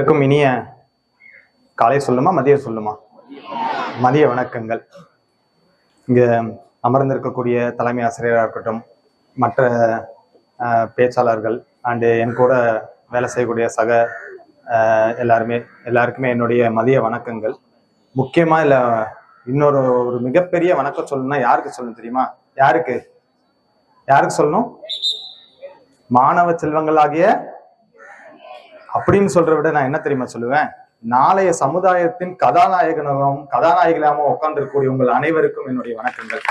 அனைவருக்கும் இனிய காலை சொல்லுமா மதியம் சொல்லுமா மதிய வணக்கங்கள். இங்கே அமர்ந்திருக்கக்கூடிய தலைமை ஆசிரியராக இருக்கட்டும், மற்ற பேச்சாளர்கள் அண்டு என் கூட வேலை செய்யக்கூடிய சக எல்லாருக்குமே என்னுடைய மதிய வணக்கங்கள். முக்கியமாக இல்லை, இன்னொரு மிகப்பெரிய வணக்கம் சொல்லணும்னா யாருக்கு சொல்லணும் தெரியுமா? யாருக்கு சொல்லணும்? மாணவ செல்வங்களாகிய அப்படின்னு சொல்றத விட நான் என்ன தெரியுமா சொல்லுவேன்? நாளைய சமுதாயத்தின் கதாநாயகனாகவும் உட்கார்ந்திருக்கக்கூடிய உங்கள் அனைவருக்கும் என்னுடைய வணக்கங்கள்.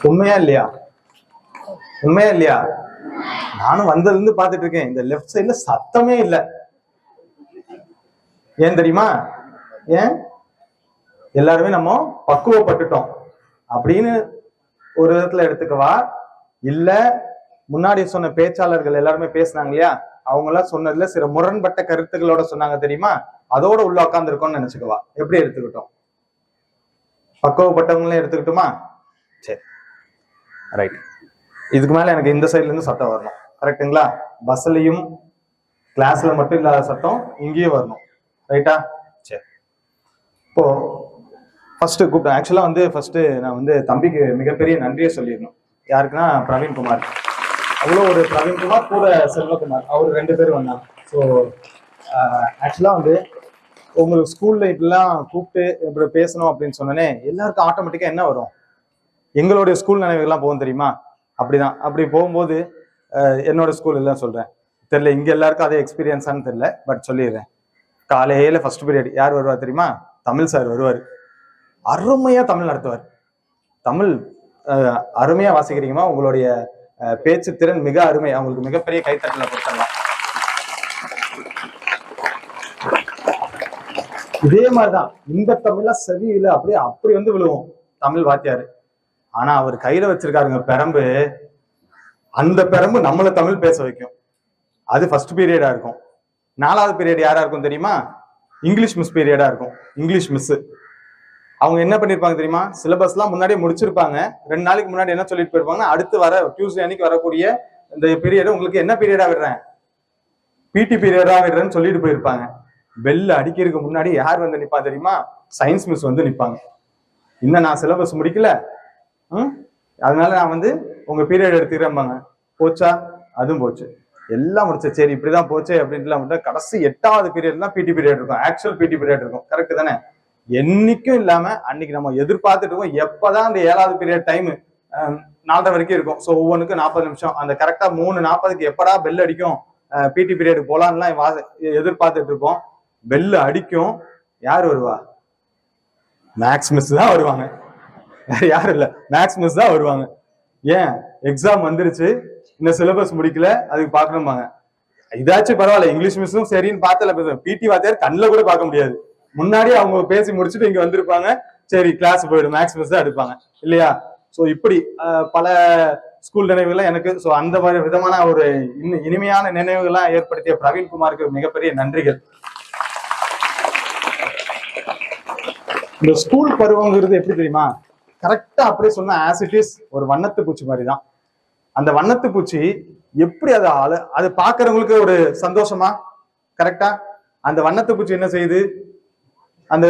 உண்மையா இல்லையா? நானும் வந்ததுல இருந்து பாத்துட்டு இருக்கேன், இந்த லெஃப்ட் சைட்ல சத்தமே இல்லை. ஏன் தெரியுமா? ஏன் எல்லாருமே நம்ம பக்குவப்பட்டுட்டோம் அப்படின்னு ஒரு விதத்துல எடுத்துக்கவா, இல்ல முன்னாடி சொன்ன பேச்சாளர்கள் எல்லாருமே பேசினாங்க இல்லையா, அவங்க எல்லாம் சொன்னதுல சில முரண்பட்ட கருத்துக்களோட சொன்னாங்க தெரியுமா, அதோட உள்ள உட்காந்துருக்கோம்னு நினைச்சுக்கவா? எப்படி எடுத்துக்கிட்டோம்? பக்குவப்பட்டவங்களே எடுத்துக்கிட்டோமா? சரி, ரைட். இதுக்கு மேல எனக்கு இந்த சைட்ல இருந்து சத்தம் வரணும், கரெக்டுங்களா? பஸ்லயும் கிளாஸ்ல மட்டும் இல்லாத சத்தம் இங்கேயும் வரணும், ரைட்டா? சரி. இப்போ ஃபர்ஸ்ட் கூப்பிட்டேன். ஆக்சுவலா ஃபர்ஸ்ட் நான் தம்பிக்கு மிகப்பெரிய நன்றியை சொல்லிடணும். யாருக்குன்னா பிரவீன்குமார். அவ்வளோ ஒரு பிரவீன்குமார் கூட செல்வகுமார், அவர் 2 பேரும் வந்தாங்க. ஸோ ஆக்சுவலா உங்களுக்கு ஸ்கூல்ல இப்படிலாம் கூப்பிட்டு இப்படி பேசணும் அப்படின்னு சொன்னோன்னே எல்லாருக்கும் ஆட்டோமேட்டிக்கா என்ன வரும்? எங்களுடைய ஸ்கூல் நினைவுகள்லாம் போகும் தெரியுமா? அப்படிதான். அப்படி போகும்போது என்னோட ஸ்கூல் எல்லாம் சொல்றேன், தெரியல இங்க எல்லாருக்கும் அதே எக்ஸ்பீரியன்ஸான்னு தெரியல, பட் சொல்லிடுறேன். காலையில ஃபர்ஸ்ட் பீரியட் யார் வருவா தெரியுமா? தமிழ் சார் வருவார். அருமையா தமிழ் நடத்துவார். தமிழ் அருமையா வாசிக்கிறீங்கம்மா, உங்களுடைய பேச்சு திறன் மிக அருமை. அவங்களுக்கு மிகப்பெரிய கைத்தட்டல கொடுத்தலாம். இதே மாதிரிதான் இந்த தமிழா செவியில அப்படி விழுவோம் தமிழ் வாத்தியாரு. ஆனா அவர் கையில வச்சிருக்காருங்க பெரம்பு, அந்த பெரம்பு நம்மள தமிழ் பேச வைக்கும். அது ஃபர்ஸ்ட் பீரியடா இருக்கும். 4வது பீரியட் யாரா இருக்கும் தெரியுமா? இங்கிலீஷ் மிஸ் பீரியடா இருக்கும். இங்கிலீஷ் மிஸ் அவங்க என்ன பண்ணிருப்பாங்க தெரியுமா? சிலபஸ் எல்லாம் முன்னாடியே முடிச்சிருப்பாங்க. 2 நாளைக்கு முன்னாடி என்ன சொல்லிட்டு போயிருப்பாங்க, அடுத்து வர டியூஸ்டே அன்னைக்கு வரக்கூடிய இந்த பீரியட் உங்களுக்கு என்ன பீரியடா விடுறேன், பிடி பீரியடா விடுறேன்னு சொல்லிட்டு போயிருப்பாங்க. பெல் அடிக்கிறதுக்கு முன்னாடி யார் நிப்பா தெரியுமா? சயின்ஸ் மிஸ் நிப்பாங்க. இன்னும் நான் சிலபஸ் முடிக்கல, அதனால நான் உங்க பீரியட் எடுத்துக்கிறேன்பாங்க. போச்சா? அதுவும் போச்சு, எல்லாம் முடிச்சு. சரி இப்படிதான் போச்சு அப்படின்ட்டு கடைசி 8வது பீரியட் தான் பிடி பீரியட் இருக்கும். ஆக்சுவல் பிடி பீரியட் இருக்கும். கரெக்ட் தானே? என்னைக்கும் இல்லாம அன்னைக்கு நம்ம எதிர்பார்த்துட்டு இருக்கோம் எப்பதான் அந்த 7வது பீரியட் டைம் 4:30 வரைக்கும் இருக்கும். ஸோ ஒவ்வொன்றுக்கும் 40 நிமிஷம். அந்த கரெக்டா 3:40க்கு எப்படா பெல் அடிக்கும் பிடி பீரியட் போலான்லாம் எதிர்பார்த்துட்டு இருப்போம். பெல் அடிக்கும். யார் வருவா? மேக்ஸ் மிஸ் தான் வருவாங்க. வேற யாரும் இல்ல, மேக்ஸ் மிஸ் தான் வருவாங்க. ஏன்? எக்ஸாம் வந்துருச்சு, இந்த சிலபஸ் முடிக்கல, அதுக்கு பாக்கணும்பாங்க. இதாச்சும் பரவாயில்ல, இங்கிலீஷ் மிஸ்ஸும் சரின்னு பார்த்தல பேசுவேன். பிடி வாத்தியார் கண்ணில் கூட பார்க்க முடியாது. முன்னாடியே அவங்க பேசி முடிச்சுட்டு இங்க வந்திருப்பாங்க. சரி கிளாஸ் போயிடும், மேக்ஸ் மிஸ் தான் எடுப்பாங்க இல்லையா? ஸோ இப்படி பல ஸ்கூல் நினைவுகள்லாம் எனக்கு. ஸோ அந்த விதமான ஒரு இனிமையான நினைவுகள்லாம் ஏற்படுத்திய பிரவீன்குமாருக்கு மிகப்பெரிய நன்றிகள். இந்த ஸ்கூல் பருவங்கிறது எப்படி தெரியுமா? கரெக்டா அப்படியே சொன்னா ஆஸ் இட் இஸ் ஒரு வண்ணத்து பூச்சி மாதிரி தான். அந்த வண்ணத்து பூச்சி எப்படி அது பாக்குறவங்களுக்கு ஒரு சந்தோஷமா? கரெக்டா? அந்த வண்ணத்து பூச்சி என்ன செய்யுது? அந்த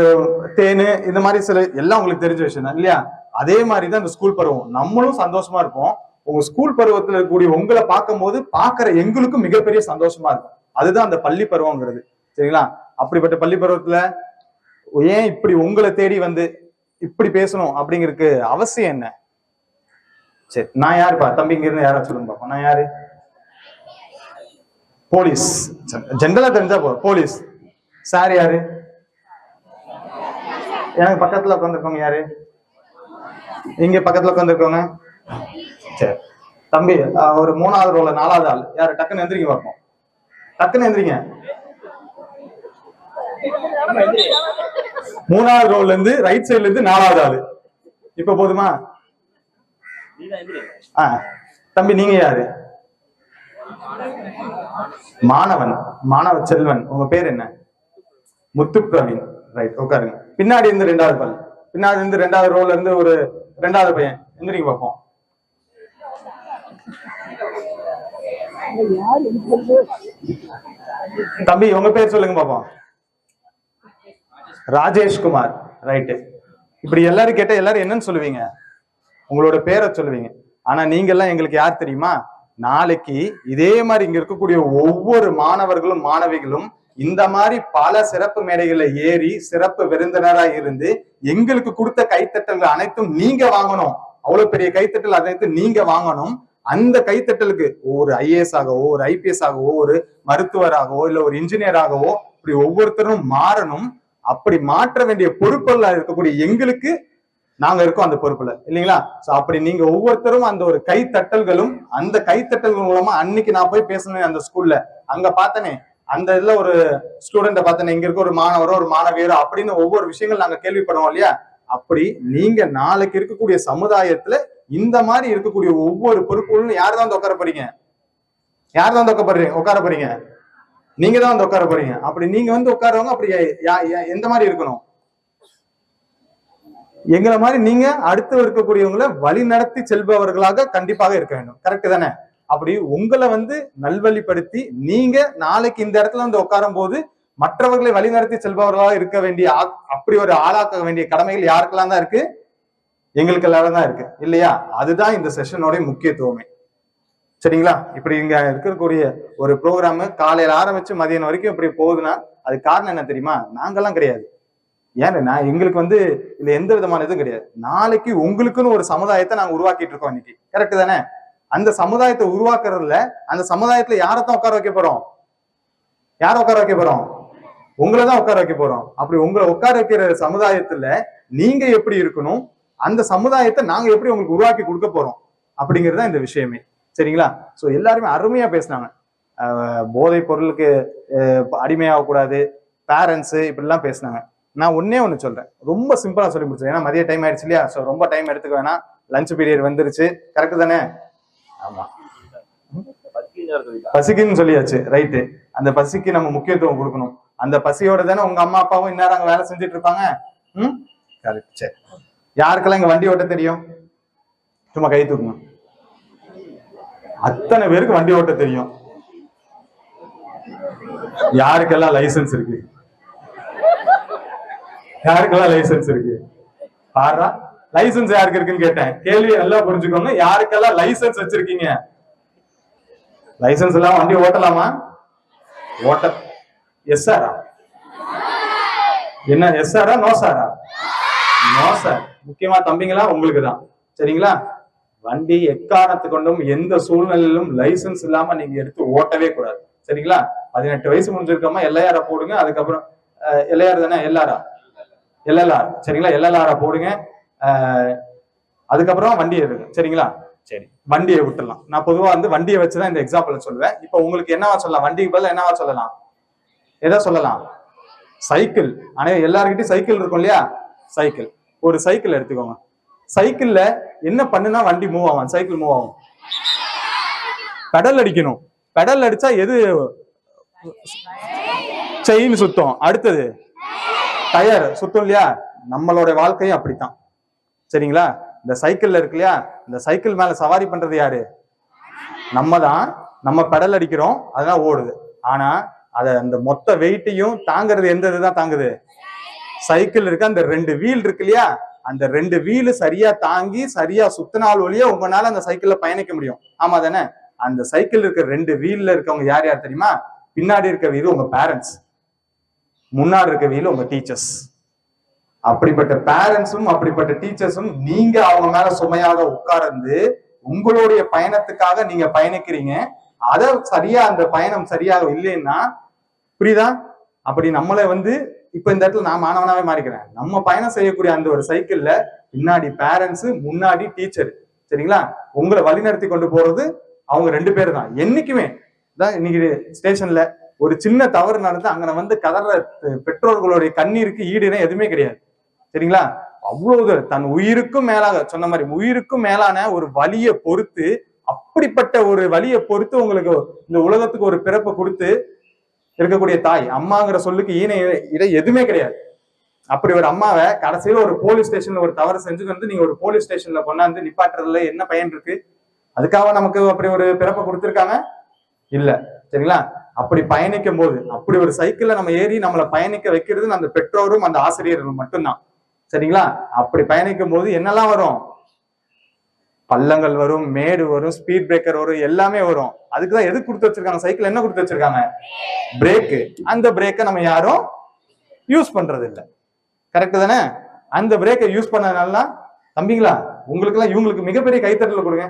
தேனு இந்த மாதிரி சில எல்லாம் உங்களுக்கு தெரிஞ்ச விஷயம் தான் இல்லையா? அதே மாதிரிதான் இந்த ஸ்கூல் பருவம். நம்மளும் சந்தோஷமா இருப்போம். உங்க ஸ்கூல் பருவத்துல இருக்கக்கூடிய உங்களை பார்க்கும் போது பாக்குற எங்களுக்கும் மிகப்பெரிய சந்தோஷமா இருக்கும். அதுதான் அந்த பள்ளி பருவங்கிறது, சரிங்களா? அப்படிப்பட்ட பள்ளி பருவத்துல ஏன் இப்படி உங்களை தேடி இப்படி பேசணும் அப்படிங்கிறதுக்கு அவசியம் என்ன? சரி, நான் யாருப்பா? தம்பி இங்க இருந்து யாரா சொல்லுங்க பாப்போம். நான் யாரு? போலீஸ். ஜென்ரலா தெரிஞ்சா போலீஸ். சார் யாரு? எனக்கு பக்கத்துல உட்காந்துருக்கோங்க யாரு? இங்க பக்கத்துல உட்காந்துருக்கோங்க. சரி தம்பி, ஒரு 3வது ரோல 4வது ஆள் யாரு? டக்குன்னு எந்திரிங்க பார்ப்போம். டக்குன்னு எந்திரிங்க. 3வது ரோல்ல இருந்து ரைட் சைட்ல இருந்து 4வது ஆளு. இப்ப போதுமா? தம்பி நீங்க யாரு? மாணவ செல்வன். உங்க பேர் என்ன? முத்து பிரவீன். ரைட், உட்காருங்க. பின்னாடி இருந்து 2வது பல், பின்னாடி இருந்து 2வது ரோல இருந்து ஒரு 2வது பையன் எந்திரிங்க பார்ப்போம். தம்பி உங்க பேர் சொல்லுங்க பாப்போம். ராஜேஷ்குமார். ரைட்டு. இப்படி எல்லாரும் கேட்ட எல்லாரும் என்னன்னு சொல்லுவீங்க? உங்களோட பேரை சொல்லுவீங்க. ஆனா நீங்க எல்லாம் எங்களுக்கு யார் தெரியுமா? நாளைக்கு இதே மாதிரி இங்க இருக்கக்கூடிய ஒவ்வொரு மாணவர்களும் மாணவிகளும் இந்த மாதிரி பல சிறப்பு மேடைகள்ல ஏறி சிறப்பு விருந்தினரா இருந்து எங்களுக்கு கொடுத்த கைத்தட்டல்கள் அனைத்தும் நீங்க வாங்கணும். அவ்வளவு பெரிய கைத்தட்டல் அனைத்தும் நீங்க வாங்கணும். அந்த கைத்தட்டலுக்கு ஒரு ஐஏஎஸ் ஆகவோ, ஒரு ஐபிஎஸ் ஆகவோ, ஒரு மருத்துவராகவோ, இல்ல ஒரு இன்ஜினியராகவோ இப்படி ஒவ்வொருத்தரும் மாறணும். அப்படி மாற்ற வேண்டிய பொறுப்புல இருக்கக்கூடிய எங்களுக்கு நாங்க இருக்கோம் அந்த பொறுப்புல, இல்லைங்களா? சோ அப்படி நீங்க ஒவ்வொருத்தரும் அந்த ஒரு கைத்தட்டல்களும், அந்த கைத்தட்டல்கள் மூலமா அன்னைக்கு நான் போய் பேசினேன் அந்த ஸ்கூல்ல, அங்க பார்த்தனே அந்த இதுல ஒரு ஸ்டூடெண்ட பார்த்தனே, இங்க இருக்க ஒரு மாணவரோ ஒரு மாணவியரோ அப்படின்னு ஒவ்வொரு விஷயங்கள் நாங்க கேள்விப்படுவோம் இல்லையா? அப்படி நீங்க நாளைக்கு இருக்கக்கூடிய சமுதாயத்துல இந்த மாதிரி இருக்கக்கூடிய ஒவ்வொரு பொறுப்புகளும் யார் தான் உட்கார போறீங்க? யார் தான் உட்கார போறீங்க? நீங்க தான் வந்து உட்கார போறீங்க. அப்படி நீங்க வந்து உட்காரவங்க அப்படி எந்த மாதிரி இருக்கணும்? எங்களை மாதிரி நீங்க அடுத்து இருக்கக்கூடியவங்களை வழி நடத்தி செல்பவர்களாக கண்டிப்பாக இருக்க வேண்டும். கரெக்ட் தானே? அப்படி உங்களை வந்து நல்வழிப்படுத்தி நீங்க நாளைக்கு இந்த இடத்துல வந்து உட்காரும் போது மற்றவர்களை வழிநடத்தி செல்பவர்களாக இருக்க வேண்டிய அப்படி ஒரு ஆளாக்க வேண்டிய கடமைகள் யாருக்கெல்லாம் தான் இருக்கு? எங்களுக்கு எல்லாரும் தான் இருக்கு, இல்லையா? அதுதான் இந்த செஷனோட முக்கியத்துவமே. சரிங்களா? இப்படி இங்க இருக்கக்கூடிய ஒரு ப்ரோக்ராம் காலையில ஆரம்பிச்சு மதியம் வரைக்கும் இப்படி போகுதுன்னா அது காரணம் என்ன தெரியுமா? நாங்கெல்லாம் கிடையாது. ஏன்னா எங்களுக்கு வந்து இதுல எந்த விதமான இதுவும் கிடையாது. நாளைக்கு உங்களுக்குன்னு ஒரு சமுதாயத்தை நாங்க உருவாக்கிட்டு இருக்கோம் இன்னைக்கு. கரெக்ட் தானே? அந்த சமுதாயத்தை உருவாக்குறதுல அந்த சமுதாயத்துல யாரைத்தான் உட்கார வைக்க போறோம்? யார உட்கார வைக்க போறோம்? உங்களை தான் உட்கார வைக்க போறோம். அப்படி உங்களை உட்கார வைக்கிற சமுதாயத்துல நீங்க எப்படி இருக்கணும், அந்த சமுதாயத்தை நாங்க எப்படி உங்களுக்கு உருவாக்கி கொடுக்க போறோம் அப்படிங்கிறதா இந்த விஷயமே. சரிங்களா? சோ எல்லாருமே அருமையா பேசினாங்க. போதைப் பொருளுக்கு அடிமையாக கூடாது, பேரண்ட்ஸ் இப்படிலாம் பேசினாங்க. நான் ஒன்னே ஒண்ணு சொல்றேன், ரொம்ப சிம்பிளா சொல்லி முடிச்சேன். ஏன்னா மதிய டைம் ஆயிடுச்சு இல்லையா? சோ ரொம்ப டைம் எடுத்துக்க வேணாம். லஞ்ச் பீரியட் வந்துருச்சு. கரெக்ட் தானே? ஆமா, பசிக்குன்னு சொல்லியாச்சு. ரைட்டு. அந்த பசிக்கு நம்ம முக்கியத்துவம் கொடுக்கணும். அந்த பசியோட தானே உங்க அம்மா அப்பாவும் இந்நேரம் அங்க வேலை செஞ்சுட்டு இருப்பாங்க. கரெக்ட். சரி, யாருக்கெல்லாம் இங்க வண்டி ஓட்ட தெரியும்? சும்மா கை தூக்கணும். அத்தனை பேருக்கு வண்டி ஓட்ட தெரியும். யாருக்கெல்லாம் லைசன்ஸ் இருக்கு? யாருக்கெல்லாம் லைசன்ஸ் இருக்கு? பாரா, லைசன்ஸ் யாருக்கு இருக்குன்னு கேட்டேன். கேள்வி நல்லா புரிஞ்சுக்கோங்க. யாருக்கெல்லாம் லைசன்ஸ் வச்சிருக்கீங்க? லைசன்ஸ் எல்லாம் வண்டி ஓட்டலாமா? ஓட்ட எஸ் சாரா? என்ன எஸ் சாரா நோ சாரா? No sir. முக்கியமா தம்பிங்களா உங்களுக்கு தான். சரிங்களா? வண்டி எக்காரணத்து கொண்டும் எந்த சூழ்நிலையிலும் லைசன்ஸ் இல்லாம நீங்க எடுத்து ஓட்டவே கூடாது. சரிங்களா? 18 வயசு முடிஞ்சிருக்காம எல்ஐஆர போடுங்க. அதுக்கப்புறம் எல்ஐஆர் தானே? எல்எல்ஆர். சரிங்களா? எல்எல்ஆர போடுங்க. அதுக்கப்புறம் வண்டி எடுங்க. சரிங்களா? சரி, வண்டியை விட்டுலாம். நான் பொதுவா வந்து வண்டியை வச்சுதான் இந்த எக்ஸாம்பிள் சொல்லுவேன். இப்ப உங்களுக்கு என்னவா சொல்லலாம்? வண்டிக்கு பதில் என்னவா சொல்லலாம்? எதை சொல்லலாம்? சைக்கிள். ஆனா எல்லார்கிட்டயும் சைக்கிள் இருக்கும் இல்லையா? சைக்கிள். ஒரு சைக்கிள் எடுத்துக்கோங்க. சைக்கிள்ல என்ன பண்ணுனா வண்டி மூவ் ஆகும், சைக்கிள் மூவ் ஆகும்? பெடல் அடிக்கணும். பெடல் அடிச்சா எது செயின் சுத்தம், அடுத்தது டயர் சுத்தம் இல்லையா? நம்மளோட வாழ்க்கையும் அப்படித்தான். சரிங்களா? இந்த சைக்கிள்ல இருக்கு இல்லையா? இந்த சைக்கிள் மேல சவாரி பண்றது யாரு? நம்ம தான். நம்ம பெடல் அடிக்கிறோம், அதெல்லாம் ஓடுது. ஆனா அந்த மொத்த வெயிட்டையும் தாங்கிறது எந்த இதுதான் தாங்குது? சைக்கிள் இருக்கு. அந்த 2 வீல் இருக்கு இல்லையா? அந்த 2 வீலு சரியா தாங்கி சரியா சுத்தினால் ஒழிய உங்களால அந்த சைக்கிள்ல பயணிக்க முடியும். ஆமா தானே? அந்த சைக்கிள் இருக்க 2 வீல்ல இருக்கவங்க யார் யார் தெரியுமா? பின்னாடி இருக்க வீல் உங்க பேரண்ட்ஸ், முன்னாடி இருக்க வீல் உங்க டீச்சர்ஸ். அப்படிப்பட்ட பேரண்ட்ஸும் அப்படிப்பட்ட டீச்சர்ஸும் நீங்க அவங்க மேல சுமையாக உட்கார்ந்து உங்களுடைய பயணத்துக்காக நீங்க பயணிக்கிறீங்க. அத சரியா அந்த பயணம் சரியாக இல்லைன்னா, புரியுதா? அப்படி நம்மளை வந்து இப்ப இந்த இடத்துல நான் மாணவனாவே மாறிக்கிறேன். நம்ம பயணம் செய்யக்கூடிய அந்த ஒரு சைக்கிள்ல பின்னாடி பேரண்ட்ஸ், முன்னாடி டீச்சர். சரிங்களா? உங்களை வழிநடத்தி கொண்டு போறது அவங்க 2 பேர் தான். என்னைக்குமே தான். இன்னைக்கு ஸ்டேஷன்ல ஒரு சின்ன தவறு நடந்து அங்க வந்து கதற பெற்றோர்களுடைய கண்ணீருக்கு ஈடுனா எதுவுமே கிடையாது. சரிங்களா? அவ்வளவு தன் உயிருக்கும் மேலாக சொன்ன மாதிரி உயிருக்கும் மேலான ஒரு வலியை பொறுத்து, அப்படிப்பட்ட ஒரு வலியை பொறுத்து உங்களுக்கு இந்த உலகத்துக்கு ஒரு பிறப்பை கொடுத்து இருக்கக்கூடிய தாய், அம்மாங்கிற சொல்லுக்கு இட எதுவுமே கிடையாது. அப்படி ஒரு அம்மாவை கடைசியில ஒரு போலீஸ் ஸ்டேஷன்ல ஒரு தவறு செஞ்சு வந்து நீங்க ஒரு போலீஸ் ஸ்டேஷன்ல கொண்டாந்து நிப்பாட்டுறதுல என்ன பயன் இருக்கு? அதுக்காக நமக்கு அப்படி ஒரு பிறப்பை கொடுத்துருக்காங்க இல்ல. சரிங்களா? அப்படி பயணிக்கும் போது, அப்படி ஒரு சைக்கிள்ல நம்ம ஏறி நம்மளை பயணிக்க வைக்கிறது அந்த பெற்றோரும் அந்த ஆசிரியர்களும் மட்டும்தான். சரிங்களா? அப்படி பயணிக்கும் போது என்னெல்லாம் வரும்? பள்ளங்கள் வரும், மேடு வரும், ஸ்பீட் பிரேக்கர் வரும், எல்லாமே வரும். அதுக்குதான் எது கொடுத்து வச்சிருக்காங்க? சைக்கிள் என்ன கொடுத்து வச்சிருக்காங்க? பிரேக்கு. அந்த பிரேக்கை நம்ம யாரும் யூஸ் பண்றது இல்லை. கரெக்ட் தானே? அந்த பிரேக்கை யூஸ் பண்ணதுனால தம்பிங்களா உங்களுக்கு எல்லாம் இவங்களுக்கு மிகப்பெரிய கைத்தட்டல் கொடுங்க.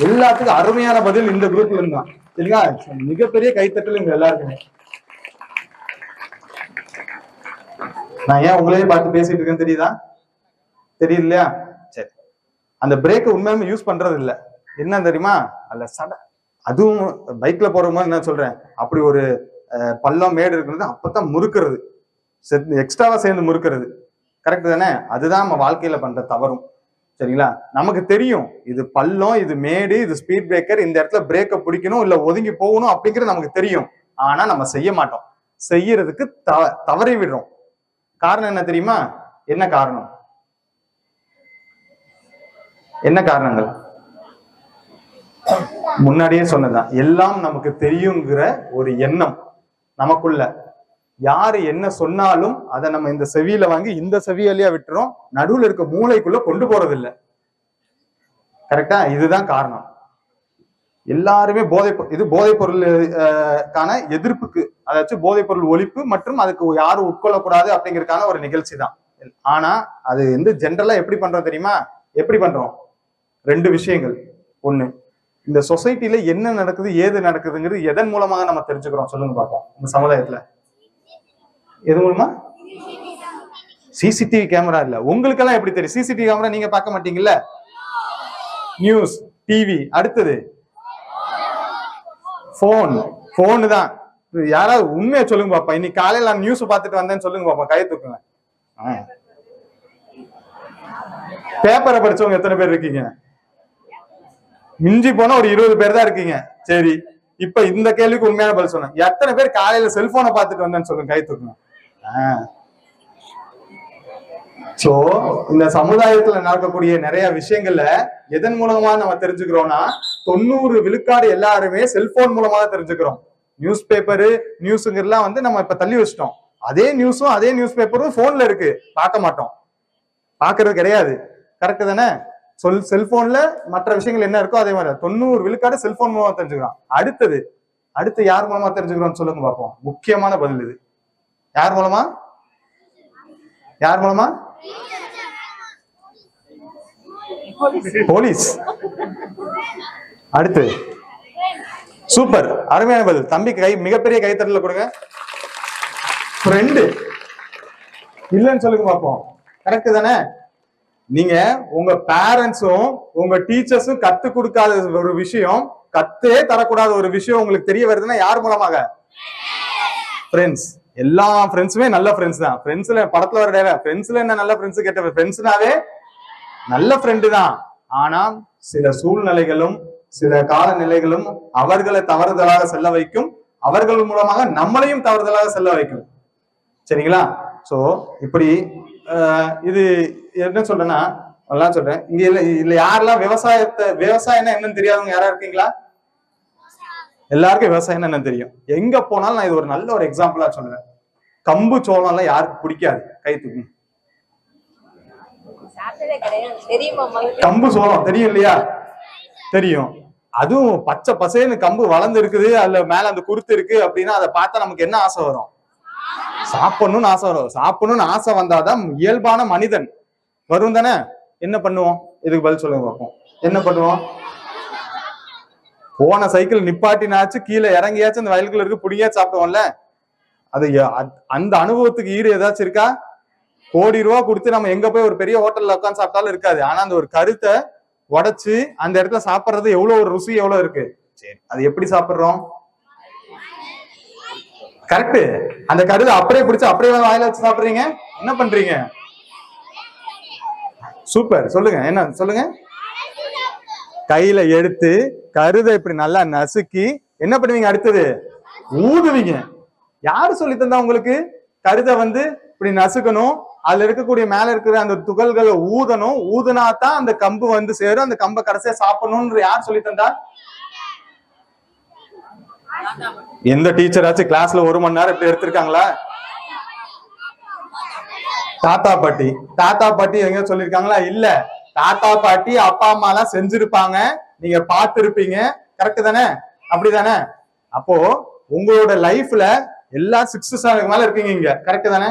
எல்லாத்துக்கும் அருமையான பதில் இந்த குரூப்ல இருந்தான். சரிங்களா? மிகப்பெரிய கைத்தட்டல் இவங்க எல்லாருக்குமே. நான் ஏன் உங்களையே பார்த்து பேசிட்டு இருக்கேன்னு தெரியுதா? தெரியுது இல்லையா? சரி. அந்த பிரேக்கை உண்மையுமே யூஸ் பண்றது இல்லை. என்ன தெரியுமா? அல்ல சட அதுவும் பைக்ல போறோமோ என்ன சொல்றேன், அப்படி ஒரு பள்ளம் மேடு இருக்கிறது அப்பதான் முறுக்கிறது, எக்ஸ்ட்ராவா சேர்ந்து முறுக்கிறது. கரெக்ட் தானே? அதுதான் நம்ம வாழ்க்கையில பண்ற தவறும். சரிங்களா? நமக்கு தெரியும் இது பள்ளம், இது மேடு, இது ஸ்பீட் பிரேக்கர், இந்த இடத்துல பிரேக்கை பிடிக்கணும் இல்ல ஒதுங்கி போகணும் அப்படிங்கிறது நமக்கு தெரியும். ஆனா நம்ம செய்ய மாட்டோம். செய்யறதுக்கு தவறி விடுறோம். காரணம் என்ன தெரியுமா? என்ன காரணம்? என்ன காரணங்கள்? முன்னாடியே சொன்னதுதான். எல்லாம் நமக்கு தெரியுங்கிற ஒரு எண்ணம் நமக்குள்ள. யாரு என்ன சொன்னாலும் அதை நம்ம இந்த செவியில வாங்கி இந்த செவியலியா விட்டுறோம், நடுவுல இருக்க மூளைக்குள்ள கொண்டு போறது இல்லை. கரெக்டா? இதுதான் காரணம். எல்லாருமே இது போதைப் பொருளுக்கான எதிர்ப்புக்கு, அதாச்சும் போதைப் பொருள் ஒழிப்பு மற்றும் அதுக்கு யாரும் உட்கொள்ளக்கூடாது அப்படிங்கிறதுக்கான ஒரு நிகழ்ச்சி தான். ஆனா அது வந்து ஜென்ரலா எப்படி பண்றோம் தெரியுமா? எப்படி பண்றோம்? 2 விஷயங்கள். ஒண்ணு, இந்த சொசைட்டில என்ன நடக்குது ஏது நடக்குதுங்கிறது எதன் மூலமாக நம்ம தெரிஞ்சுக்கிறோம் சொல்லுங்க பார்ப்போம். இந்த சமுதாயத்துல எது மூலமா? சிசிடிவி கேமரா இல்ல. உங்களுக்கெல்லாம் எப்படி தெரியும்? சிசிடிவி கேமரா நீங்க பார்க்க மாட்டீங்கல்ல. நியூஸ், டிவி, அடுத்தது போன் தான். யாராவது உண்மையை சொல்லுங்க பாப்பா. இன்னைக்கு காலையில நான் நியூஸ் பார்த்துட்டு வந்தேன்னு சொல்லுங்க பாப்பா. கையை தூக்குங்க. பேப்பரை படிச்சவங்க எத்தனை பேர் இருக்கீங்க? மிஞ்சி போனா ஒரு 20 பேர் தான் இருக்கீங்க. சரி, இப்ப இந்த கேள்விக்கு உண்மையான பதில் சொன்னேன். எத்தனை பேர் காலையில செல்போனை பார்த்துட்டு வந்தேன்னு சொல்லுங்க, கை தூக்குங்க. சோ இந்த சமுதாயத்துல நடக்கக்கூடிய நிறைய விஷயங்கள்ல எதன் மூலமா நம்ம தெரிஞ்சுக்கிறோம்னா 90 விழுக்காடு எல்லாருமே செல்போன் மூலமா தான் தெரிஞ்சுக்கிறோம். நியூஸ் பேப்பரு நியூஸுங்கெல்லாம் வந்து நம்ம இப்ப தள்ளி வச்சிட்டோம். அதே நியூஸும் அதே நியூஸ் பேப்பரும் போன்ல இருக்கு, பார்க்க மாட்டோம், பாக்குறது கிடையாது. கரெக்ட் தானே? செல்போன்ல மற்ற விஷயங்கள் என்ன இருக்கோ அதே மாதிரி 90 விழுக்காடு செல்போன் மூலமா தெரிஞ்சுக்கிறோம். அடுத்து யார் மூலமா தெரிஞ்சுக்கிறோம் சொல்லுங்க பார்ப்போம். முக்கியமான பதில் இது. யார் மூலமா? யார் மூலமா? போலீஸ். அடுத்து சூப்பர், அருமையான பதில். தம்பிக்கு மிகப்பெரிய கைத்தட்டல கொடுங்க. ஃப்ரெண்டு இல்லைன்னு சொல்லுங்க பார்ப்போம். கரெக்ட் தானே? நீங்க உங்க பேரண்ட்ஸும் உங்க டீச்சர்ஸும் கத்து கொடுக்காத ஒரு விஷயம், கத்தே தரக்கூடாத ஒரு விஷயம் உங்களுக்கு தெரிய வருதுன்னா யார் மூலமாக? ஃப்ரெண்ட்ஸ். எல்லா ஃப்ரெண்ட்ஸுமே நல்ல ஃப்ரெண்ட்ஸ் தான். ஃப்ரெண்ட்ஸ்ல படத்துல வர ஃப்ரெண்ட்ஸ்ல என்ன நல்ல ஃப்ரெண்ட்ஸ் கேட்ட ஃப்ரெண்ட்ஸ்னாவே நல்ல ஃப்ரெண்டு தான். ஆனா சில சூழ்நிலைகளும் சில காலநிலைகளும் அவர்களை தவறுதலாக செல்ல வைக்கும், அவர்கள் மூலமாக நம்மளையும் தவறுதலாக செல்ல வைக்கும். சரிங்களா? சோ இப்படி இது என்ன சொல்றேன்னா எல்லாம் சொல்றேன். இங்க இல்ல யாரெல்லாம் விவசாயம்னா என்னன்னு தெரியாதவங்க யாரா இருக்கீங்களா? எல்லாருக்கும் விவசாயம் என்னன்னு தெரியும். எங்க போனாலும் நான் இது ஒரு நல்ல ஒரு எக்ஸாம்பிளா சொல்றேன். கம்பு சோளம் எல்லாம் யாருக்கு பிடிக்காது? கை தூக்கி. கம்பு சோளம் தெரியும் இல்லையா? தெரியும். அதுவும் பச்சை பசேன்னு கம்பு வளர்ந்து இருக்குது, அதுல மேல அந்த குருத்து இருக்கு அப்படின்னா அதை பார்த்தா நமக்கு என்ன ஆசை வரும்? சாப்பிடணும்னு ஆசை வரும். சாப்பிடணும்னு ஆசை வந்தாதான் இயல்பான மனிதன் வரும் தானே? என்ன பண்ணுவோம்? இதுக்கு பதில் சொல்லுங்க பார்ப்போம். என்ன பண்ணுவோம்? போன சைக்கிள் நிப்பாட்டினாச்சு, கீழே இறங்கியாச்சு, அந்த வயலுக்குள்ள இருக்கு புடியா சாப்பிடுவோம்ல. அது அந்த அனுபவத்துக்கு ஈடு ஏதாச்சும் இருக்கா? கோடி ரூபா கொடுத்து நம்ம எங்க போய் ஒரு பெரிய ஹோட்டல்ல உட்காந்து சாப்பிட்டாலும் இருக்காது. ஆனா அந்த ஒரு கருத்தை உடைச்சு அந்த இடத்துல சாப்பிடுறது எவ்வளவு ஒரு ருசி எவ்வளவு இருக்கு. சரி, அது எப்படி சாப்பிடுறோம்? கரெக்ட். அந்த கருதை அப்படியே பிடிச்சு அப்படியே வாயில வச்சு சாப்பிடுறீங்க. என்ன பண்றீங்க? சூப்பர், சொல்லுங்க. என்ன சொல்லுங்க? கையில எடுத்து கருதை இப்படி நல்லா நசுக்கி என்ன பண்ணுவீங்க? அடுத்தது ஊதுவீங்க. யாரு சொல்லி தந்தா உங்களுக்கு கருதை வந்து இப்படி நசுக்கணும், அதுல இருக்கக்கூடிய மேல இருக்கிற அந்த துகள்களை ஊதணும், ஊதுனாதான் அந்த கம்பு வந்து சேரும், அந்த கம்பை கடைசியா சாப்பிடணும்னு யார் சொல்லி தந்தா? எந்த டீச்சராச்சும் கிளாஸ்ல 1 மணி நேரம் இப்படி எடுத்திருக்காங்களா? தாத்தா பாட்டி. தாத்தா பாட்டி எங்க சொல்லிருக்காங்களா? இல்ல. தாத்தா பாட்டி அப்பா அம்மா எல்லாம் செஞ்சிருப்பாங்க, நீங்க பார்த்திருப்பீங்க. கரெக்ட் தானே? அப்படிதானே? அப்போ உங்களோட லைஃப்ல எல்லா 6 ஸ்டாண்டர்டுக்கு மேல இருக்கீங்க இங்க. கரெக்ட் தானே?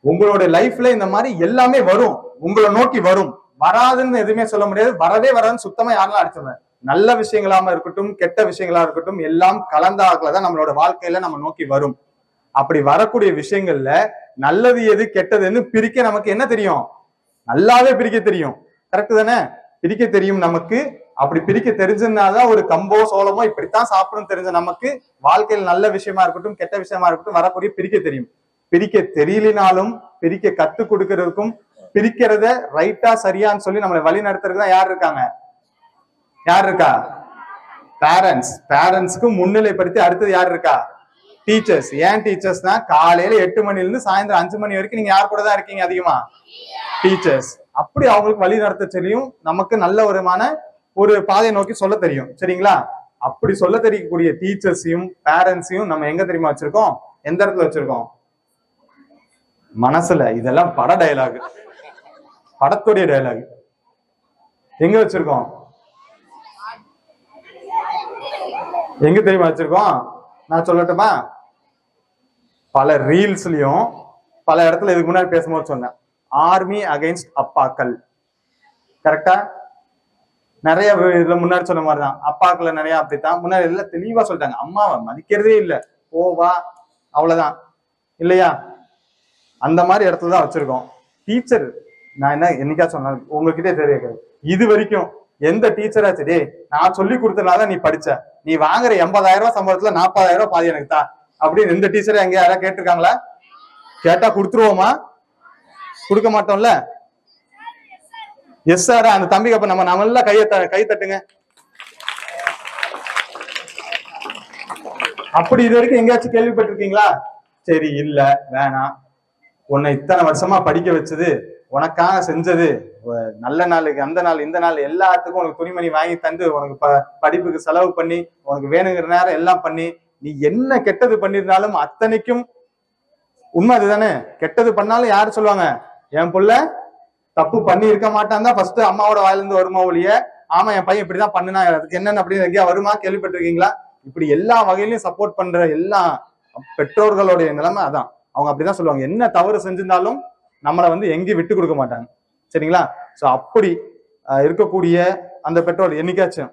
உங்களோட லைஃப்ல இந்த மாதிரி எல்லாமே வரும், உங்களை நோக்கி வரும். வராதுன்னு எதுவுமே சொல்ல முடியாது. வரவே வராதுன்னு சுத்தமா யாரெல்லாம் அடிச்சிருவேன். நல்ல விஷயங்களாம இருக்கட்டும், கெட்ட விஷயங்களா இருக்கட்டும், எல்லாம் கலந்தாக்கலதான் நம்மளோட வாழ்க்கையில நம்ம நோக்கி வரும். அப்படி வரக்கூடிய விஷயங்கள்ல நல்லது எது கெட்டதுன்னு பிரிக்க நமக்கு என்ன தெரியும்? நல்லாவே பிரிக்க தெரியும். கரெக்ட் தானே? பிரிக்க தெரியும் நமக்கு. அப்படி பிரிக்க தெரிஞ்சதுனாதான் ஒரு கம்போ சோளமோ இப்படித்தான் சாப்பிடணும் தெரிஞ்ச நமக்கு வாழ்க்கையில் நல்ல விஷயமா இருக்கட்டும், கெட்ட விஷயமா இருக்கட்டும் வரக்கூடிய பிரிக்க தெரியும். பிரிக்க தெரியலினாலும் பிரிக்க கத்து கொடுக்கறதுக்கும், பிரிக்கிறத ரைட்டா சரியான்னு சொல்லி நம்மளை வழி நடத்துறதுக்கு தான் யார் இருக்காங்க? யார் இருக்கா? பேரண்ட்ஸ். பேரண்ட்ஸ்க்கு முன்னிலைப்படுத்தி அடுத்தது யார் இருக்கா? டீச்சர்ஸ். ஏன் டீச்சர்ஸ்னா காலையில 8 மணில இருந்து சாயந்தரம் 5 மணி வரைக்கும் நீங்க யார் கூட தான் இருக்கீங்க? அதிகமா டீச்சர்ஸ். அப்படி அவங்களுக்கு வழி நடத்த தெரியும், நமக்கு நல்ல ஒரு பாதையை நோக்கி சொல்ல தெரியும். சரிங்களா? அப்படி சொல்ல தெரியக்கூடிய டீச்சர்ஸையும் பேரண்ட்ஸையும் நம்ம எங்க தெரியுமா வச்சிருக்கோம்? எந்த இடத்துல வச்சிருக்கோம்? மனசுல. இதெல்லாம் பட டயலாக், படத்துடைய டயலாக். எங்க வச்சிருக்கோம்? எங்க தெரியுமா வச்சிருக்கோம்? நான் சொல்லட்டுமா? பல ரீல்ஸ்லயும் பல இடத்துல இதுக்கு முன்னாடி பேசும்போது சொன்னேன், ஆர்மி அகைன்ஸ்ட் அப்பாக்கள். கரெக்டா? நிறைய இதுல முன்னாடி சொன்ன மாதிரிதான் அப்பாக்களை நிறைய அப்படித்தான் முன்னாடி எல்லாம் தெளிவா சொல்லிட்டாங்க. அம்மாவை மதிக்கிறதே இல்லை, போவா அவ்வளவுதான் இல்லையா? அந்த மாதிரி இடத்துலதான் வச்சிருக்கோம். டீச்சர் நான் என்ன என்னைக்கா சொன்னேன் உங்ககிட்டே தெரியாது, இது வரைக்கும் எந்த டீச்சராச்சு டே நான் சொல்லி கொடுத்தனாலதான் நீ படிச்ச, நீ வாங்குற 80,000 ரூபாய் சம்பளத்துல 40,000 ரூபாய் பாதி எனக்கு தான் அப்படின்னு எந்த டீச்சரை எங்க யாராவது கேட்டிருக்காங்களா? கேட்டா கொடுத்துருவோமா? கொடுக்க மாட்டோம்ல. Yes sir. அந்த தம்பிக்கு அப்ப நம்ம நல்லா கை தட்டுங்க. அப்படி இது வரைக்கும் எங்கேயாச்சும் கேள்விப்பட்டிருக்கீங்களா? சரி, இல்ல வேணாம், உன்னை இத்தனை வருஷமா படிக்க வச்சது, உனக்காக செஞ்சது, நல்ல நாளுக்கு அந்த நாள் இந்த நாள் எல்லாத்துக்கும் உனக்கு துணிமணி வாங்கி தந்து, உனக்கு படிப்புக்கு செலவு பண்ணி, உனக்கு வேணுங்கிற நேரம் எல்லாம் பண்ணி, நீ என்ன கெட்டது பண்ணிருந்தாலும் அத்தனைக்கும் உண்மை அதுதானே. கெட்டது பண்ணாலும் யாரு சொல்லுவாங்க? என் புள்ள தப்பு பண்ணி இருக்க மாட்டான் தான் ஃபர்ஸ்ட் அம்மாவோட வாயிலிருந்து வருமா ஒழிய, ஆமா என் பையன் இப்படிதான் பண்ணுனா அதுக்கு என்னன்னு அப்படின்னு எங்கேயா வருமா? கேள்விப்பட்டிருக்கீங்களா? இப்படி எல்லா வகையிலையும் சப்போர்ட் பண்ற எல்லா பெற்றோர்களுடைய நிலைமை அதான். அவங்க அப்படிதான் சொல்லுவாங்க, என்ன தவறு செஞ்சிருந்தாலும் நம்மளை எங்கேயும் விட்டு கொடுக்க மாட்டாங்க. சரிங்களா? சோ அப்படி இருக்கக்கூடிய அந்த பெற்றோர் என்னைக்காச்சும்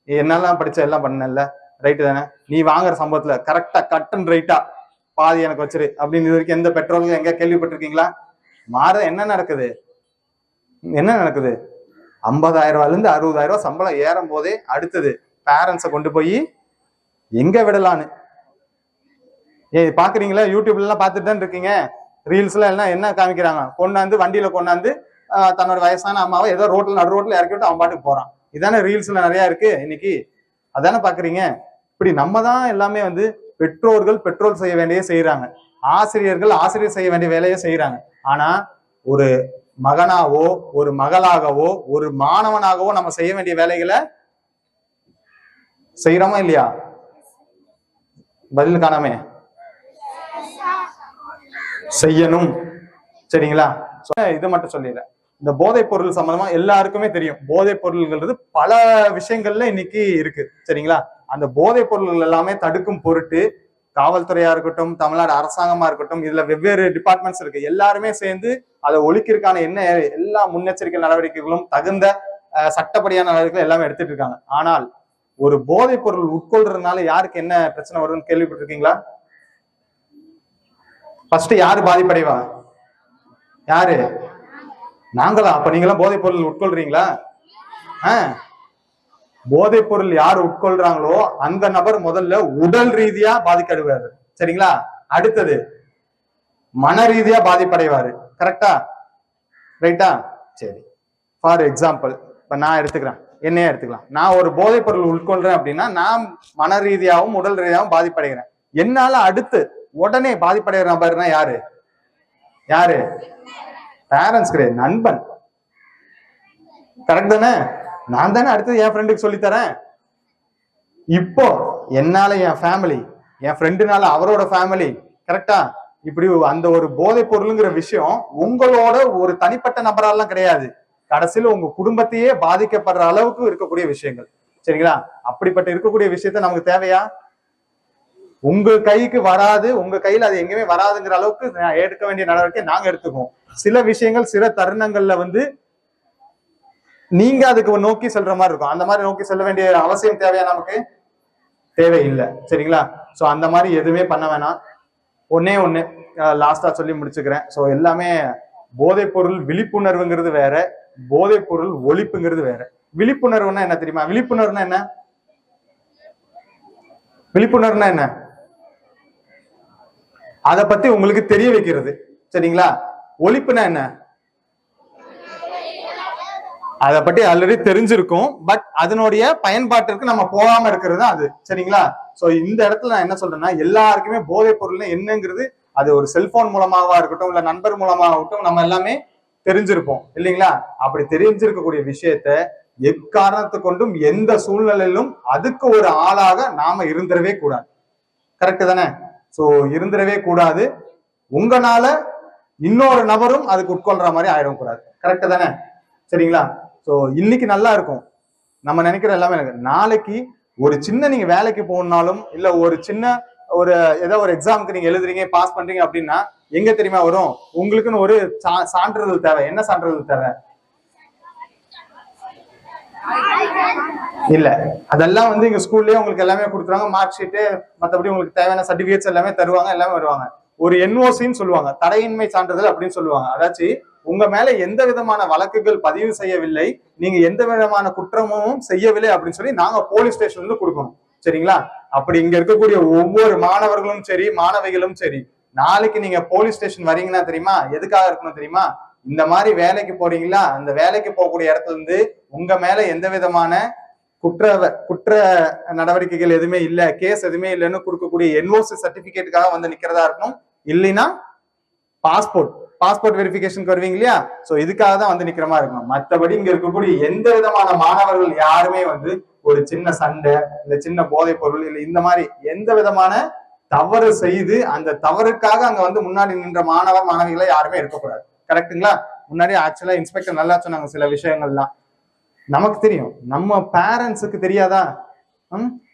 என்னெல்லாம் படிச்ச எல்லாம் பண்ணல ரைட்டு தானே, நீ வாங்குற சம்பளத்துல கரெக்டா கட் அண்ட் ரைட்டா பாதி எனக்கு வச்சிரு அப்படின்னு இது வரைக்கும் எந்த பெற்றோர்களும் எங்க கேள்விப்பட்டிருக்கீங்களா? மாற என்ன நடக்குது? என்ன நடக்குது? 50,000 ரூபாயில இருந்து 60,000 ரூபாய் சம்பளம் ஏறும் போதே அடுத்தது பேரண்ட்ஸை கொண்டு போய் எங்க விடலான்னு பாக்குறீங்களா? யூடியூப்ல எல்லாம் பாத்துட்டு தான் இருக்கீங்க. ரீல்ஸ்ல எல்லாம் என்ன காமிக்கிறாங்க? கொண்டாந்து வண்டியில கொண்டாந்து தன்னோட வயசான அம்மாவை ஏதோ நடு ரோட்ல இறக்கி விட்டு அவன் பாட்டுக்கு போறான். இதானே ரீல்ஸ்ல நிறைய இருக்கு இன்னைக்கு. அதானே பாக்குறீங்க. இப்படி நம்ம தான் எல்லாமே பெற்றோர்கள் பெற்றோர் செய்ய வேண்டிய செய்யறாங்க, ஆசிரியர்கள் ஆசிரியர் செய்ய வேண்டிய வேலையை செய்யறாங்க. ஆனா ஒரு மகனாவோ ஒரு மகளாகவோ ஒரு மாணவனாகவோ நம்ம செய்ய வேண்டிய வேலைகளை செய்யறோமா இல்லையா? பதில் காணாமே. செய்யணும். சரிங்களா? இது மட்டும் சொல்லிடுறேன். இந்த போதைப் பொருள் சம்பந்தமா எல்லாருக்குமே தெரியும். போதைப் பொருள்கள் பல விஷயங்கள்ல இன்னைக்கு இருக்கு. சரிங்களா? அந்த போதைப் பொருள்கள் எல்லாமே தடுக்கும் பொருட்டு காவல்துறையா இருக்கட்டும், தமிழ்நாடு அரசாங்கமா இருக்கட்டும், இதுல வெவ்வேறு டிபார்ட்மெண்ட்ஸ் இருக்கு. எல்லாருமே சேர்ந்து அதை ஒழிக்கிறதுக்கான என்ன எல்லா முன்னெச்சரிக்கை நடவடிக்கைகளும் தகுந்த சட்டப்படியான நடவடிக்கைகள் எல்லாமே எடுத்துட்டு இருக்காங்க. ஆனால் ஒரு போதைப் பொருள் உட்கொள்றதுனால யாருக்கு என்ன பிரச்சனை வரும்னு கேள்விப்பட்டிருக்கீங்களா? ஃபர்ஸ்ட் யாரு பாதிப்படைவா? யாரு? நாங்களா? அப்ப நீங்களாம் போதைப் பொருள் உட்கொள்றீங்களா? போதைப் பொருள் யார் உட்கொள்றாங்களோ அந்த நபர் முதல்ல உடல் ரீதியா பாதிக்கப்படுவாரு. சரிங்களா? அடுத்தது மன ரீதியா பாதிப்படைவாரு. கரெக்டா? ரைட்டா? சரி, ஃபார் எக்ஸாம்பிள் இப்ப நான் எடுத்துக்கிறேன், என்னையே எடுத்துக்கலாம். நான் ஒரு போதைப் பொருள் உட்கொள்றேன் அப்படின்னா நான் மன ரீதியாகவும் உடல் ரீதியாகவும் பாதிப்படைகிறேன். என்னால அடுத்து உடனே பாதிப்படைகிற நபர்னா யாரு? யாரு? பேரண்ட்ஸ் கிடையாது, நண்பன். கரெக்ட் தானே? நான் தானே அடுத்தது என் ஃப்ரெண்டுக்கு சொல்லித்தரேன். இப்போ என்னால என் ஃபேமிலி, என் ஃப்ரெண்டுனால அவரோட ஃபேமிலி, கரெக்டா? இப்படி அந்த ஒரு போதைப் பொருளுங்கிற விஷயம் உங்களோட ஒரு தனிப்பட்ட நபராலாம் கிடையாது, கடைசியில உங்க குடும்பத்தையே பாதிக்கப்படுற அளவுக்கு இருக்கக்கூடிய விஷயங்கள். சரிங்களா? அப்படிப்பட்ட இருக்கக்கூடிய விஷயத்த நமக்கு தேவையா? உங்க கைக்கு வராது, உங்க கையில அது எங்கேயுமே வராதுங்கிற அளவுக்கு எடுக்க வேண்டிய நடவடிக்கை நாங்க எடுத்துக்குவோம். சில விஷயங்கள் சில தருணங்கள்ல வந்து நீங்க அதுக்கு நோக்கி செல்ற மாதிரி இருக்கும். அந்த மாதிரி நோக்கி செல்ல வேண்டிய அவசியம் தேவையா? நமக்கு தேவையில்லை. சரிங்களா? சோ அந்த மாதிரி எதுவுமே பண்ண வேணாம். ஒன்னே ஒண்ணு லாஸ்டா சொல்லி முடிச்சுக்கிறேன். சோ எல்லாமே போதைப் பொருள் விழிப்புணர்வுங்கிறது வேற, போதைப் பொருள் ஒழிப்புங்கிறது வேற. விழிப்புணர்வுன்னா என்ன தெரியுமா? விழிப்புணர்வுனா என்ன? விழிப்புணர்வுனா என்ன? அதை பத்தி உங்களுக்கு தெரிய வைக்கிறது. சரிங்களா? ஒழிப்புனா என்ன? அதை பத்தி ஆல்ரெடி தெரிஞ்சிருக்கும், பட் அதனுடைய பயன்பாட்டிற்கு நம்ம போகாம இருக்கிறது தான் அது. சரிங்களா? சோ இந்த இடத்துல நான் என்ன சொல்றேன்னா, எல்லாருக்குமே போதைப் பொருள் என்னங்கிறது அது ஒரு செல்போன் மூலமாவா இருக்கட்டும், இல்ல நண்பர் மூலமாகட்டும், நம்ம எல்லாமே தெரிஞ்சிருப்போம் இல்லைங்களா? அப்படி தெரிஞ்சிருக்கக்கூடிய விஷயத்த எக்காரணத்து கொண்டும் எந்த சூழ்நிலையிலும் அதுக்கு ஒரு ஆளாக நாம இருந்துடவே கூடாது. கரெக்ட் தானே? சோ இருந்துடவே கூடாது. உங்களால இன்னொரு நபரும் அதுக்கு உட்கொள்ற மாதிரி ஆயிடக்கூடாது. கரெக்ட் தானே? சரிங்களா? சோ இன்னைக்கு நல்லா இருக்கும், நம்ம நினைக்கிற எல்லாமே. நாளைக்கு ஒரு சின்ன நீங்க வேலைக்கு போகணும்னாலும், இல்ல ஒரு சின்ன ஒரு ஏதோ ஒரு எக்ஸாமுக்கு நீங்க எழுதுறீங்க, பாஸ் பண்றீங்க அப்படின்னா எங்க தெரியுமா வரும்? உங்களுக்குன்னு ஒரு சான்றிதழ் தேவை. என்ன சான்றிதழ் தேவை? இல்ல, அதெல்லாம் வந்து இங்க ஸ்கூல்லயே உங்களுக்கு எல்லாமே கொடுத்துருவாங்க. மார்க் ஷீட்டு, மற்றபடி உங்களுக்கு தேவையான சர்டிபிகேட்ஸ் எல்லாமே தருவாங்க, எல்லாமே வருவாங்க. ஒரு என்ஓசின்னு சொல்லுவாங்க, தடையின்மை சான்றிதழ் அப்படின்னு சொல்லுவாங்க. அதாச்சும் உங்க மேல எந்த விதமான வழக்குகள் பதிவு செய்யவில்லை, நீங்க எந்த விதமான குற்றமும் செய்யவில்லை அப்படின்னு சொல்லி நாங்க போலீஸ் ஸ்டேஷன்ல இருந்து கொடுக்கணும். சரிங்களா? அப்படி இங்க இருக்கக்கூடிய ஒவ்வொரு மாணவர்களும் சரி, மாணவிகளும் சரி, நாளைக்கு நீங்க போலீஸ் ஸ்டேஷன் வரீங்கன்னா தெரியுமா எதுக்காக இருக்கணும் தெரியுமா? இந்த மாதிரி வேலைக்கு போறீங்களா, அந்த வேலைக்கு போகக்கூடிய இடத்துல இருந்து உங்க மேல எந்த விதமான குற்ற நடவடிக்கைகள் எதுவுமே இல்ல, கேஸ் எதுவுமே இல்லைன்னு கொடுக்கக்கூடிய என்ஓசி சர்டிபிகேட்டுக்காக வந்து நிக்கிறதா இருக்கணும். இல்லைன்னா பாஸ்போர்ட் வெரிஃபிகேஷனுக்கு வருவீங்க இல்லையா? சோ இதுக்காக தான் வந்து நிக்கிற மாதிரி இருக்கணும். மற்றபடி இங்க இருக்கக்கூடிய எந்த விதமான மாணவர்கள் யாருமே வந்து ஒரு சின்ன சண்டை, இல்ல சின்ன போதைப் பொருள், இல்ல இந்த மாதிரி எந்த விதமான தவறு செய்து அந்த தவறுக்காக அங்க வந்து முன்னாடி நின்ற மாணவர் மாணவிகளை யாருமே இருக்கக்கூடாது. கரெக்டுங்களா? முன்னாடி ஆக்சுவலா இன்ஸ்பெக்டர் நல்லா சொன்னாங்க சில விஷயங்கள்லாம். நமக்கு தெரியும், நம்ம பேரண்ட்ஸுக்கு தெரியாதா?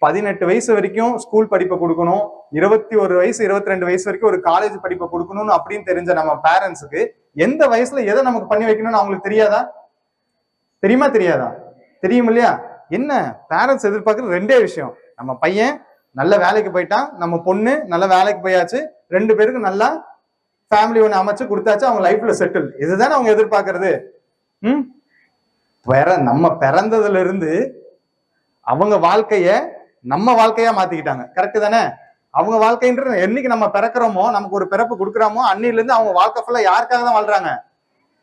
18 வயசு வரைக்கும் ஸ்கூல் படிப்பை கொடுக்கணும், 21 வயசு 22 வயசு வரைக்கும் ஒரு காலேஜ் படிப்பை கொடுக்கணும்னு அப்படின்னு தெரிஞ்ச நம்ம பேரண்ட்ஸுக்கு எந்த வயசுல எதை நமக்கு பண்ணி வைக்கணும்னு அவங்களுக்கு தெரியாதா? தெரியுமா தெரியாதா? தெரியும் இல்லையா? என்ன பேரண்ட்ஸ் எதிர்பார்க்கறது ரெண்டே விஷயம். நம்ம பையன் நல்ல வேலைக்கு போயிட்டான், நம்ம பொண்ணு நல்ல வேலைக்கு போயாச்சு, 2 பேருக்கு நல்லா ஃபேமிலி ஒன்று அமைச்சு கொடுத்தாச்சு, அவங்க லைஃப்ல செட்டில். இதுதானே அவங்க எதிர்பார்க்கறது. நம்ம பிறந்ததுல இருந்து அவங்க வாழ்க்கைய நம்ம வாழ்க்கையா மாத்திக்கிட்டாங்க. கரெக்ட் தானே? அவங்க வாழ்க்கைன்றது என்னைக்கு நம்ம பிறக்கிறோமோ, நமக்கு ஒரு பிறப்பு கொடுக்குறோமோ, அன்னில இருந்து அவங்க வாழ்க்கை ஃபுல்லா யாருக்காக தான் வாழ்றாங்க?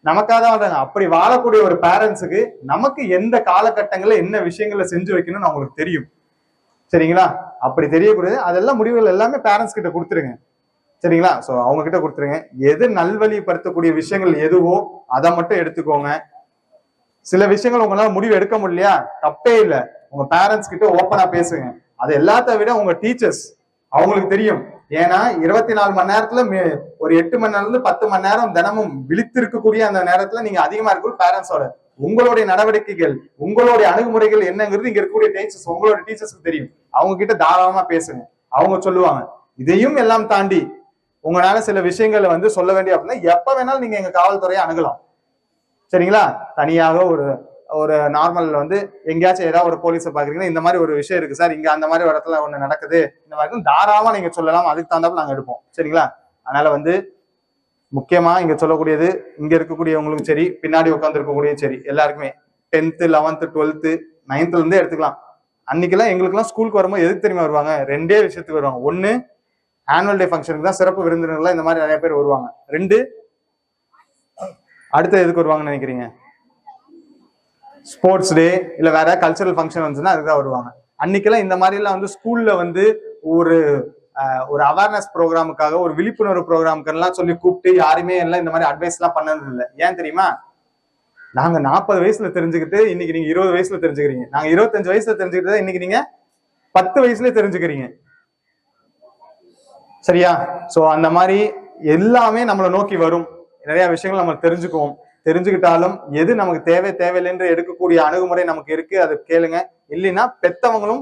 நமக்காக தான் வாழ்றாங்க. அப்படி வாழக்கூடிய ஒரு பேரண்ட்ஸுக்கு நமக்கு எந்த காலகட்டங்கள்ல என்ன விஷயங்களை செஞ்சு வைக்கணும்னு அவங்களுக்கு தெரியும். சரிங்களா? அப்படி தெரியக்கூடாது. அதெல்லாம் முடிவுகள் எல்லாமே பேரண்ட்ஸ் கிட்ட கொடுத்துருங்க. சரிங்களா? சோ அவங்க கிட்ட கொடுத்துருங்க. எது நல்வழிப்படுத்தக்கூடிய விஷயங்கள் எதுவோ அதை மட்டும் எடுத்துக்கோங்க. சில விஷயங்கள் உங்களால முடிவு எடுக்க முடியலையா? தப்பே இல்லை, உங்க பேரண்ட்ஸ் கிட்ட ஓப்பனா பேசுங்க. அது எல்லாத்த விட உங்க டீச்சர்ஸ், அவங்களுக்கு தெரியும். ஏன்னா 24 மணி நேரத்துல ஒரு 8 மணி நேரத்துல 10 மணி நேரம் தினமும் விழித்திருக்கக்கூடிய அந்த நேரத்துல நீங்க அதிகமா இருக்கும் பேரண்ட்ஸோட. உங்களுடைய நடவடிக்கைகள், உங்களுடைய அணுகுமுறைகள் என்னங்கிறது இங்க இருக்கக்கூடிய டீச்சர்ஸ், உங்களோட டீச்சர்ஸ்க்கு தெரியும். அவங்க கிட்ட தாராளமா பேசுங்க, அவங்க சொல்லுவாங்க. இதையும் எல்லாம் தாண்டி உங்களால சில விஷயங்களை வந்து சொல்ல வேண்டிய அப்படின்னா எப்ப வேணாலும் நீங்க எங்க காவல்துறையை அணுகலாம். சரிங்களா? தனியாக ஒரு நார்மல் வந்து எங்கேயாச்சும் ஏதாவது ஒரு போலீஸை பாக்குறீங்கன்னா இந்த மாதிரி ஒரு விஷயம் இருக்கு சார், இங்க அந்த மாதிரி ஒரு இடத்துல ஒண்ணு நடக்குது, இந்த மாதிரி தாராளமா நீங்க சொல்லலாம். அதுக்கு தகுந்தாப்புல நாங்க எடுப்போம். சரிங்களா? அதனால வந்து முக்கியமா இங்க சொல்லக்கூடியது, இங்க இருக்கக்கூடியவங்களுக்கும் சரி, பின்னாடி உட்கார்ந்து இருக்கக்கூடியது சரி, எல்லாருக்குமே 10th 11th 12th 9th இருந்தே எடுத்துக்கலாம். அன்னைக்கெல்லாம் எங்களுக்கெல்லாம் ஸ்கூலுக்கு வரும்போது எதுக்கு தெரியுமா வருவாங்க? ரெண்டே விஷயத்துக்கு வருவாங்க. ஒண்ணு, ஆனுவல் டே ஃபங்க்ஷனுக்கு தான் சிறப்பு விருந்தினர்கள்லாம் இந்த மாதிரி நிறைய பேர் வருவாங்க. 2, அடுத்து எதுக்கு வருவாங்கன்னு நினைக்கிறீங்க? ஸ்போர்ட்ஸ் டே இல்ல வேற கல்ச்சரல் ஃபங்க்ஷன் வந்துச்சுன்னா அதுதான் வருவாங்க. அன்னைக்கெல்லாம் இந்த மாதிரி எல்லாம் வந்து ஸ்கூல்ல வந்து ஒரு ஒரு அவேர்னஸ் ப்ரோக்ராமுக்காக, ஒரு விழிப்புணர்வு ப்ரோக்ராமுக்கெல்லாம் சொல்லி கூப்பிட்டு யாருமே எல்லாம் இந்த மாதிரி அட்வைஸ் எல்லாம் பண்ணது இல்லை. ஏன் தெரியுமா? நாங்க 40 வயசுல தெரிஞ்சுக்கிட்டு இன்னைக்கு நீங்க 20 வயசுல தெரிஞ்சுக்கிறீங்க. நாங்க 25 வயசுல தெரிஞ்சுக்கிட்டு இன்னைக்கு நீங்க 10 வயசுல தெரிஞ்சுக்கிறீங்க. சரியா? சோ அந்த மாதிரி எல்லாமே நம்மளை நோக்கி வரும். நிறைய விஷயங்கள் நம்ம தெரிஞ்சுக்குவோம். தெரிஞ்சுக்கிட்டாலும் எது நமக்கு தேவையில்லை என்று எடுக்கக்கூடிய அணுகுமுறை நமக்கு இருக்கு, அது கேளுங்க. இல்லைன்னா பெத்தவங்களும்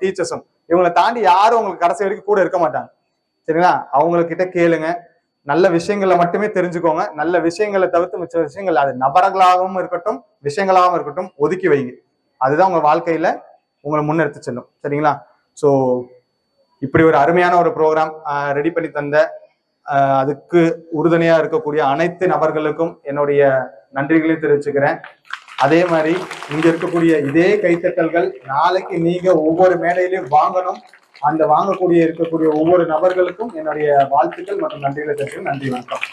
டீச்சர்ஸும் இவங்களை தாண்டி யாரும் உங்களுக்கு கடைசி வரைக்கும் கூட இருக்க மாட்டாங்க. சரிங்களா? அவங்கக்கிட்ட கேளுங்க. நல்ல விஷயங்களை மட்டுமே தெரிஞ்சுக்கோங்க. நல்ல விஷயங்களை தவிர்த்து மிச்ச விஷயங்கள், அது நபர்களாகவும் இருக்கட்டும், விஷயங்களாகவும் இருக்கட்டும், ஒதுக்கி வைங்க. அதுதான் உங்க வாழ்க்கையில உங்களை முன்னெடுத்து செல்லும். சரிங்களா? ஸோ இப்படி ஒரு அருமையான ஒரு ப்ரோக்ராம் ரெடி பண்ணி தந்த அதுக்கு உறுதுணையா இருக்கக்கூடிய அனைத்து நபர்களுக்கும் என்னுடைய நன்றிகளையும் தெரிவிச்சுக்கிறேன். அதே மாதிரி இங்க இருக்கக்கூடிய இதே கைத்தட்டல்கள் நாளைக்கு நீங்க ஒவ்வொரு மேடையிலையும் வாங்கணும். அந்த இருக்கக்கூடிய ஒவ்வொரு நபர்களுக்கும் என்னுடைய வாழ்த்துக்கள் மற்றும் நன்றிகளை தெரிவிக்கிறேன். நன்றி, வணக்கம்.